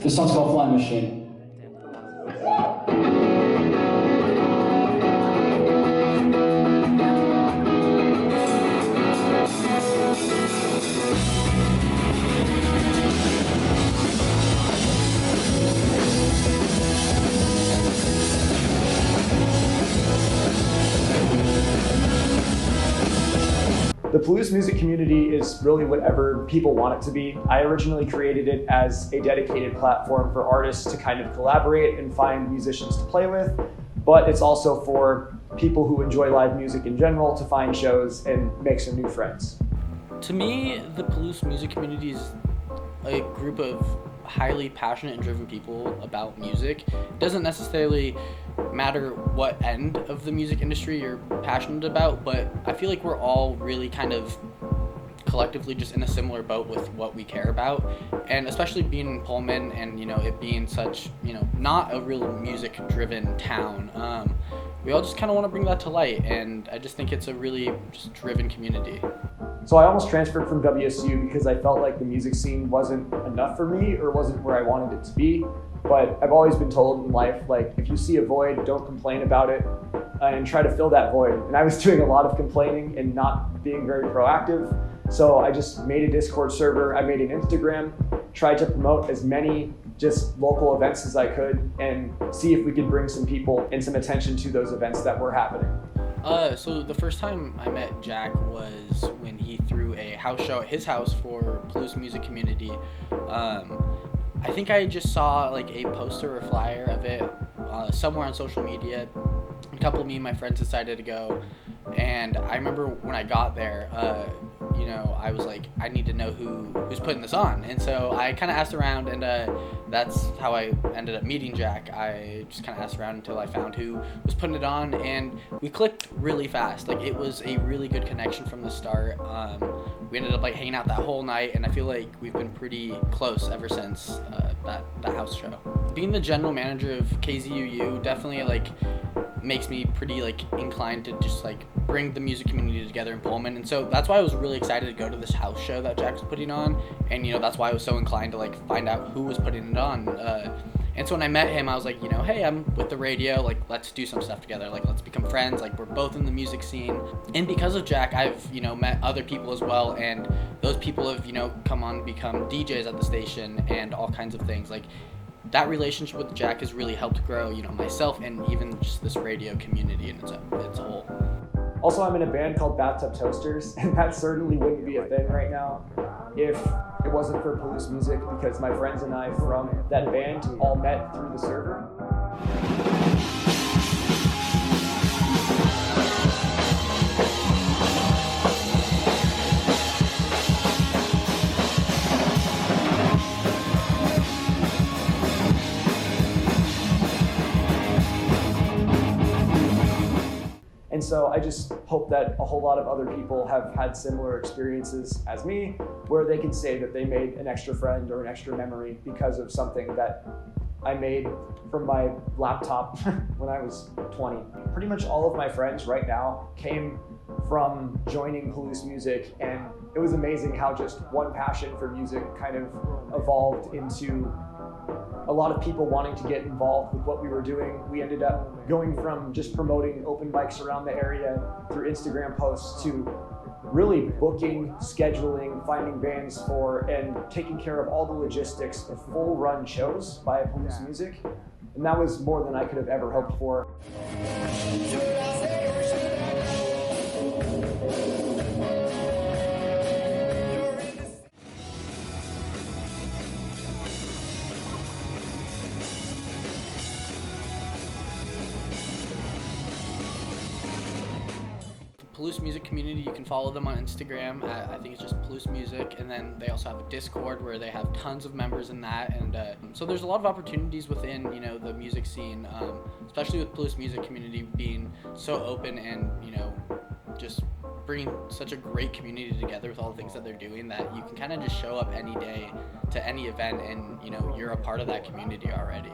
This song's called Flying Machine. The Palouse Music Community is really whatever people want it to be. I originally created it as a dedicated platform for artists to kind of collaborate and find musicians to play with, but it's also for people who enjoy live music in general to find shows and make some new friends. To me, the Palouse Music Community is a group of highly passionate and driven people about music. It doesn't necessarily matter what end of the music industry you're passionate about, but I feel like we're all really kind of collectively just in a similar boat with what we care about. And especially being in Pullman and, it being such, not a real music driven town, we all just kind of want to bring that to light, and I just think it's a really just driven community. So I almost transferred from WSU because I felt like the music scene wasn't enough for me or wasn't where I wanted it to be. But I've always been told in life, like, if you see a void, don't complain about it and try to fill that void. And I was doing a lot of complaining and not being very proactive. So I just made a Discord server, I made an Instagram, tried to promote as many just local events as I could and see if we could bring some people and some attention to those events that were happening. So the first time I met Jack was when he threw a house show at his house for Palouse Music Community. I think I just saw like a poster or flyer of it somewhere on social media. A couple of me and my friends decided to go, and I remember when I got there, I was like, I need to know who's putting this on. And so I kind of asked around, and that's how I ended up meeting Jack. I just kind of asked around until I found who was putting it on, and we clicked really fast. Like, it was a really good connection from the start. We ended up like hanging out that whole night, and I feel like we've been pretty close ever since that house show. Being the general manager of KZUU definitely like makes me pretty like inclined to just like bring the music community together in Pullman, and so that's why I was really excited to go to this house show that Jack was putting on, and that's why I was so inclined to like find out who was putting it on. And so when I met him, I was like, hey, I'm with the radio, like, let's do some stuff together, like, let's become friends, like, we're both in the music scene. And because of Jack, I've, met other people as well, and those people have, come on and become DJs at the station and all kinds of things. Like, that relationship with Jack has really helped grow, myself and even just this radio community in its whole. Also, I'm in a band called Bathtub Toasters, and that certainly wouldn't be a thing right now if it wasn't for Palouse Music, because my friends and I from that band all met through the server. And so I just hope that a whole lot of other people have had similar experiences as me, where they can say that they made an extra friend or an extra memory because of something that I made from my laptop when I was 20. Pretty much all of my friends right now came from joining Palouse Music, and it was amazing how just one passion for music kind of evolved into a lot of people wanting to get involved with what we were doing. We ended up going from just promoting open mics around the area through Instagram posts to really booking, scheduling, finding bands for, and taking care of all the logistics of full run shows by Palouse Music. And that was more than I could have ever hoped for. Palouse Music Community, you can follow them on Instagram at, I think it's just Palouse Music, and then they also have a Discord where they have tons of members in that, and so there's a lot of opportunities within the music scene, especially with Palouse Music Community being so open and just bringing such a great community together with all the things that they're doing, that you can kind of just show up any day to any event and you're a part of that community already.